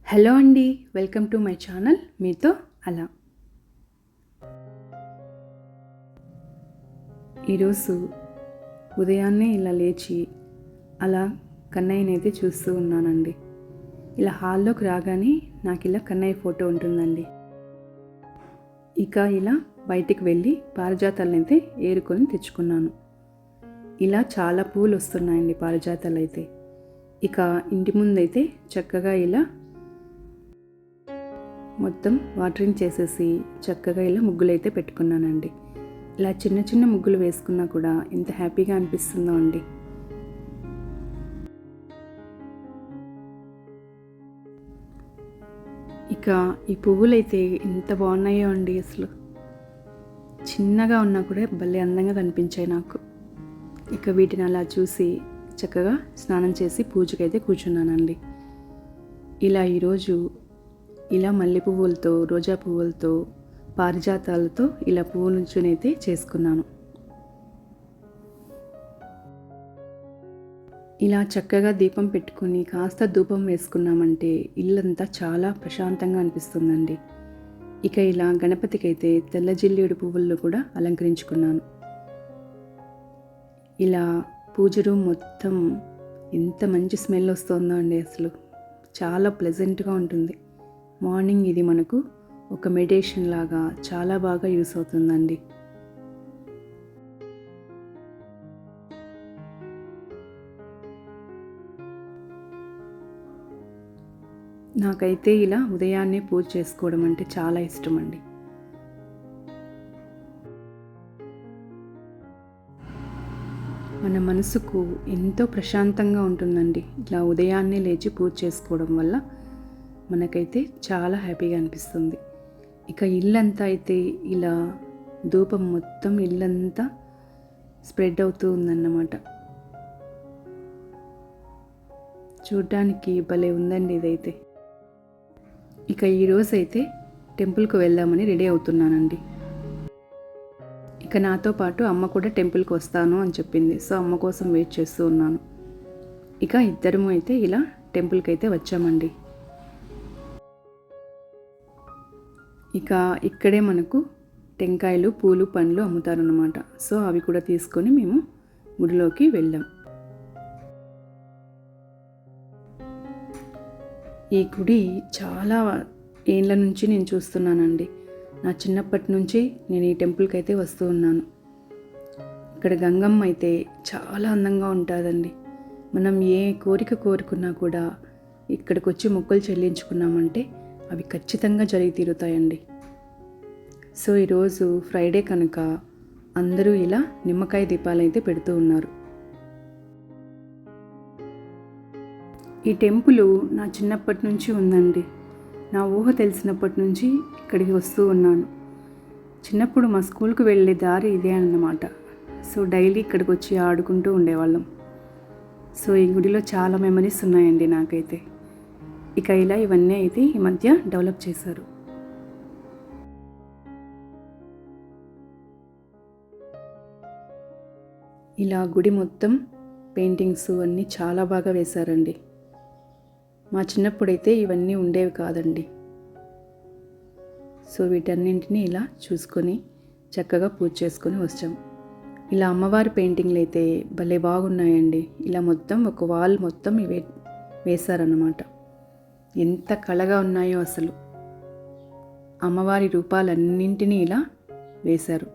Hello అండి, welcome to my channel మీతో అలా. ఈరోజు ఉదయాన్నే ఇలా లేచి అలా కన్నయ్యనైతే చూస్తూ ఉన్నానండి. ఇలా హాల్లోకి రాగానే నాకు ఇలా కన్నయ్య ఫోటో ఉంటుందండి. ఇక ఇలా బయటికి వెళ్ళి పారిజాతాలనైతే ఏరుకొని తెచ్చుకున్నాను. ఇలా చాలా పూలు వస్తున్నాయండి పారిజాతాలు అయితే. ఇక ఇంటి ముందైతే చక్కగా ఇలా మొత్తం వాటరింగ్ చేసేసి చక్కగా ఇలా ముగ్గులు అయితే పెట్టుకున్నానండి. ఇలా చిన్న చిన్న ముగ్గులు వేసుకున్నా కూడా ఎంత హ్యాపీగా అనిపిస్తుందో అండి. ఇక ఈ పువ్వులైతే ఎంత బాగున్నాయో అండి. అసలు చిన్నగా ఉన్నా కూడా భలే అందంగా కనిపించాయి నాకు. ఇక వీటిని అలా చూసి చక్కగా స్నానం చేసి పూజకైతే కూర్చున్నానండి. ఇలా ఈరోజు ఇలా మల్లె పువ్వులతో, రోజా పువ్వులతో, పారిజాతాలతో ఇలా పువ్వులుంచునైతే చేసుకున్నాను. ఇలా చక్కగా దీపం పెట్టుకుని కాస్త ధూపం వేసుకున్నామంటే ఇల్లంతా చాలా ప్రశాంతంగా అనిపిస్తుందండి. ఇక ఇలా గణపతికి అయితే తెల్ల జిల్లేడు పువ్వుల్లో కూడా అలంకరించుకున్నాను. ఇలా పూజ రూమ్ మొత్తం ఎంత మంచి స్మెల్ వస్తుందో అండి. అసలు చాలా ప్లెజెంట్గా ఉంటుంది. మార్నింగ్ ఇది మనకు ఒక మెడిటేషన్ లాగా చాలా బాగా యూస్ అవుతుందండి. నాకైతే ఇలా ఉదయాన్నే పూజ చేసుకోవడం అంటే చాలా ఇష్టం అండి. మన మనసుకు ఎంతో ప్రశాంతంగా ఉంటుందండి ఇలా ఉదయాన్నే లేచి పూజ చేసుకోవడం వల్ల. మనకైతే చాలా హ్యాపీగా అనిపిస్తుంది. ఇక ఇల్లంతా అయితే ఇలా ధూపం మొత్తం ఇల్లంతా స్ప్రెడ్ అవుతూ ఉందన్నమాట. చూడ్డానికి భలే ఉందండి ఇదైతే. ఇక ఈరోజైతే టెంపుల్కి వెళ్దామని రెడీ అవుతున్నానండి. ఇక నాతో పాటు అమ్మ కూడా టెంపుల్కి వస్తాను అని చెప్పింది. సో అమ్మ కోసం వెయిట్ చేస్తూ ఉన్నాను. ఇక ఇద్దరము అయితే ఇలా టెంపుల్కి అయితే వచ్చామండి. ఇక ఇక్కడే మనకు టెంకాయలు, పూలు, పండ్లు అమ్ముతారన్నమాట. సో అవి కూడా తీసుకొని మేము గుడిలోకి వెళ్ళాం. ఈ గుడి చాలా ఏళ్ళ నుంచి నేను చూస్తున్నానండి. నా చిన్నప్పటి నుంచి నేను ఈ టెంపుల్కి అయితే వస్తూ ఉన్నాను. ఇక్కడ గంగమ్మ అయితే చాలా అందంగా ఉంటుందండి. మనం ఏ కోరిక కోరుకున్నా కూడా ఇక్కడికి వచ్చి మొక్కులు చెల్లించుకున్నామంటే అవి ఖచ్చితంగా జరిగి తీరుతాయండి. సో ఈరోజు ఫ్రైడే కనుక అందరూ ఇలా నిమ్మకాయ దీపాలు అయితే పెడుతూ ఉన్నారు. ఈ టెంపుల్ నా చిన్నప్పటి నుంచి ఉందండి. నా ఊహ తెలిసినప్పటి నుంచి ఇక్కడికి వస్తూ ఉన్నాను. చిన్నప్పుడు మా స్కూల్కి వెళ్ళే దారి ఇదే అన్నమాట. సో డైలీ ఇక్కడికి వచ్చి ఆడుకుంటూ ఉండేవాళ్ళం. సో ఈ గుడిలో చాలా మెమరీస్ ఉన్నాయండి నాకైతే. ఇక ఇలా ఇవన్నీ అయితే ఈ మధ్య డెవలప్ చేశారు. ఇలా గుడి మొత్తం పెయింటింగ్స్ అన్నీ చాలా బాగా వేశారండి. మా చిన్నప్పుడైతే ఇవన్నీ ఉండేవి కాదండి. సో వీటన్నింటినీ ఇలా చూసుకొని చక్కగా పూజ చేసుకొని వచ్చాం. ఇలా అమ్మవారి పెయింటింగ్లు అయితే భలే బాగున్నాయండి. ఇలా మొత్తం ఒక వాల్ మొత్తం ఇవే వేశారన్నమాట. ఎంత కళగా ఉన్నాయో అసలు. అమ్మవారి రూపాలన్నింటినీ ఇలా వేశారు.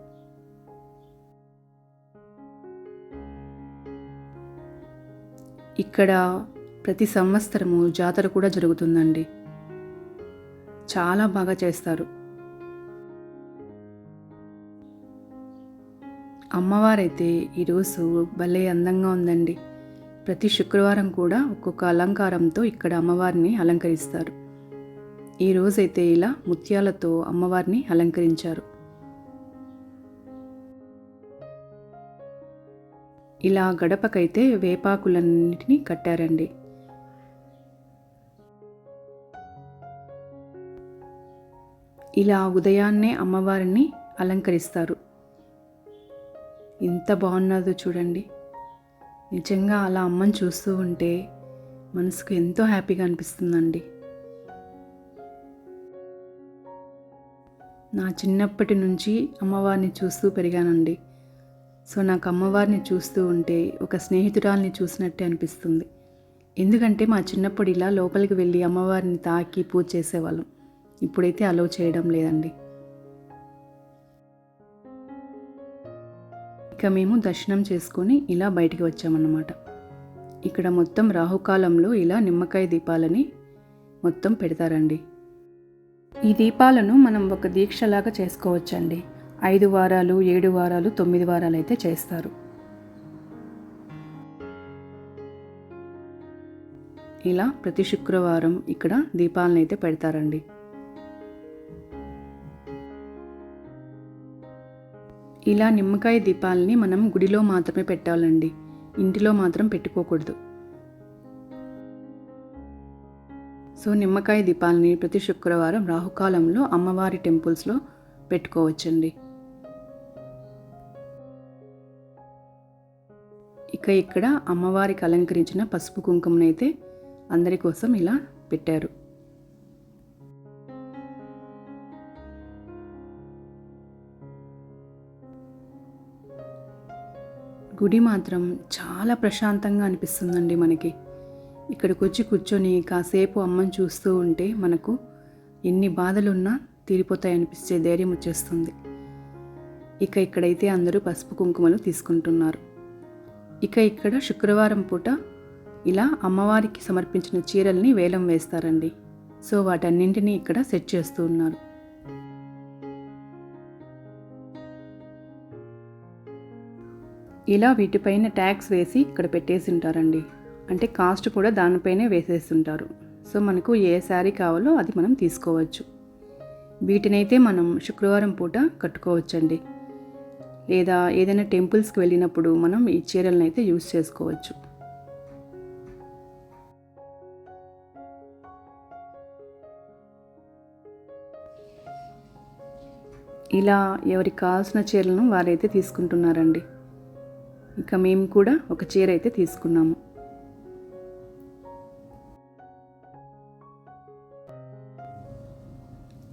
ఇక్కడ ప్రతి సంవత్సరము జాతర కూడా జరుగుతుందండి. చాలా బాగా చేస్తారు. అమ్మవారైతే ఈరోజు భలే అందంగా ఉందండి. ప్రతి శుక్రవారం కూడా ఒక్కొక్క అలంకారంతో ఇక్కడ అమ్మవారిని అలంకరిస్తారు. ఈరోజైతే ఇలా ముత్యాలతో అమ్మవారిని అలంకరించారు. ఇలా గడపకైతే వేపాకులన్నిటినీ కట్టారండి. ఇలా ఉదయాన్నే అమ్మవారిని అలంకరిస్తారు. ఎంత బాగున్నదో చూడండి. నిజంగా అలా అమ్మని చూస్తూ ఉంటే మనసుకు ఎంతో హ్యాపీగా అనిపిస్తుందండి. నా చిన్నప్పటి నుంచి అమ్మవారిని చూస్తూ పెరిగానండి. సో నాకు అమ్మవారిని చూస్తూ ఉంటే ఒక స్నేహితురాల్ని చూసినట్టే అనిపిస్తుంది. ఎందుకంటే మా చిన్నప్పుడు ఇలా లోపలికి వెళ్ళి అమ్మవారిని తాకి పూజ చేసేవాళ్ళం. ఇప్పుడైతే అలో చేయడం లేదండి. ఇక మేము దర్శనం చేసుకొని ఇలా బయటికి వచ్చామన్నమాట. ఇక్కడ మొత్తం రాహుకాలంలో ఇలా నిమ్మకాయ దీపాలని మొత్తం పెడతారండి. ఈ దీపాలను మనం ఒక దీక్షలాగా చేసుకోవచ్చండి. 5 వారాలు, 7 వారాలు, 9 వారాలు అయితే చేస్తారు. ఇలా ప్రతి శుక్రవారం ఇక్కడ దీపాలను అయితే పెడతారండి. ఇలా నిమ్మకాయ దీపాలని మనం గుడిలో మాత్రమే పెట్టాలండి, ఇంటిలో మాత్రం పెట్టుకోకూడదు. సో నిమ్మకాయ దీపాలని ప్రతి శుక్రవారం రాహుకాలంలో అమ్మవారి టెంపుల్స్లో పెట్టుకోవచ్చండి. ఇక ఇక్కడ అమ్మవారికి అలంకరించిన పసుపు కుంకుమనైతే అందరి కోసం ఇలా పెట్టారు. గుడి మాత్రం చాలా ప్రశాంతంగా అనిపిస్తుందండి మనకి. ఇక్కడికి వచ్చి కూర్చొని కాసేపు అమ్మని చూస్తూ ఉంటే మనకు ఎన్ని బాధలున్నా తీరిపోతాయి అనిపించే ధైర్యం వచ్చేస్తుంది. ఇక ఇక్కడైతే అందరూ పసుపు కుంకుమలు తీసుకుంటున్నారు. ఇక ఇక్కడ శుక్రవారం పూట ఇలా అమ్మవారికి సమర్పించిన చీరల్ని వేలం వేస్తారండి. సో వాటన్నింటినీ ఇక్కడ సెట్ చేస్తూ ఉన్నారు. ఇలా వీటిపైన ట్యాక్స్ వేసి ఇక్కడ పెట్టేసి ఉంటారండి. అంటే కాస్ట్ కూడా దానిపైనే వేసేస్తుంటారు. సో మనకు ఏ శారీ కావాలో అది మనం తీసుకోవచ్చు. వీటినైతే మనం శుక్రవారం పూట కట్టుకోవచ్చండి. లేదా ఏదైనా టెంపుల్స్కి వెళ్ళినప్పుడు మనం ఈ చీరలను అయితే యూజ్ చేసుకోవచ్చు. ఇలా ఎవరికి కావాల్సిన చీరలను వారైతే తీసుకుంటున్నారండి. ఇక మేము కూడా ఒక చీర అయితే తీసుకున్నాము.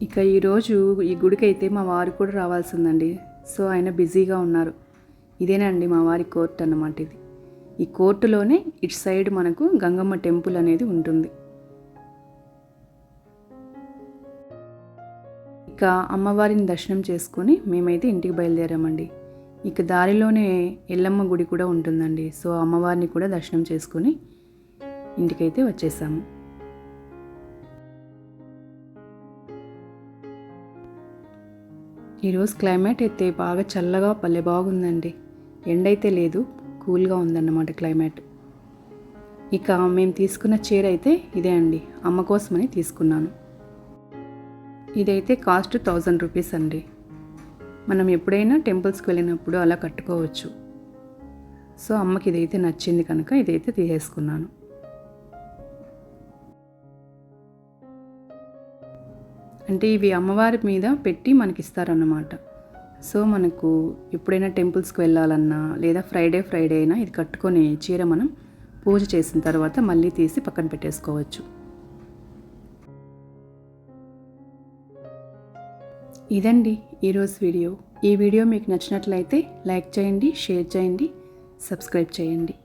ఇక ఈరోజు ఈ గుడికి అయితే మా వారు కూడా రావాల్సిందండి. సో ఆయన బిజీగా ఉన్నారు. ఇదేనండి మా వారి కోర్ట్ అన్నమాట. ఇది ఈ కోర్టులోనే ఇటు సైడ్ మనకు గంగమ్మ టెంపుల్ అనేది ఉంటుంది. ఇక అమ్మవారిని దర్శనం చేసుకొని మేమైతే ఇంటికి బయలుదేరామండి. ఇక దారిలోనే ఎల్లమ్మ గుడి కూడా ఉంటుందండి. సో అమ్మవారిని కూడా దర్శనం చేసుకొని ఇంటికైతే వచ్చేసాము. ఈరోజు క్లైమేట్ అయితే బాగా చల్లగా భలే బాగుందండి. ఎండైతే లేదు, కూల్గా ఉందన్నమాట క్లైమేట్. ఇక మేము తీసుకున్న చీర అయితే ఇదే అండి, అమ్మ కోసమని తీసుకున్నాను. ఇదైతే కాస్ట్ 1000 రూపీస్ అండి. మనం ఎప్పుడైనా టెంపుల్స్కి వెళ్ళినప్పుడు అలా కట్టుకోవచ్చు. సో అమ్మకి ఇదైతే నచ్చింది కనుక ఇదైతే తీసేసుకున్నాను. అంటే ఇవి అమ్మవారి మీద పెట్టి మనకి ఇస్తారన్నమాట. సో మనకు ఎప్పుడైనా టెంపుల్స్కి వెళ్ళాలన్నా లేదా ఫ్రైడే అయినా ఇది కట్టుకొని చీర మనం పూజ చేసిన తర్వాత మళ్ళీ తీసి పక్కన పెట్టేసుకోవచ్చు. ఇదండి ఈరోజు వీడియో. ఈ వీడియో మీకు నచ్చినట్లయితే లైక్ చేయండి, షేర్ చేయండి, సబ్స్క్రైబ్ చేయండి.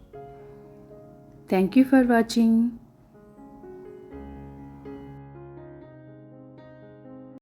Thank you for watching.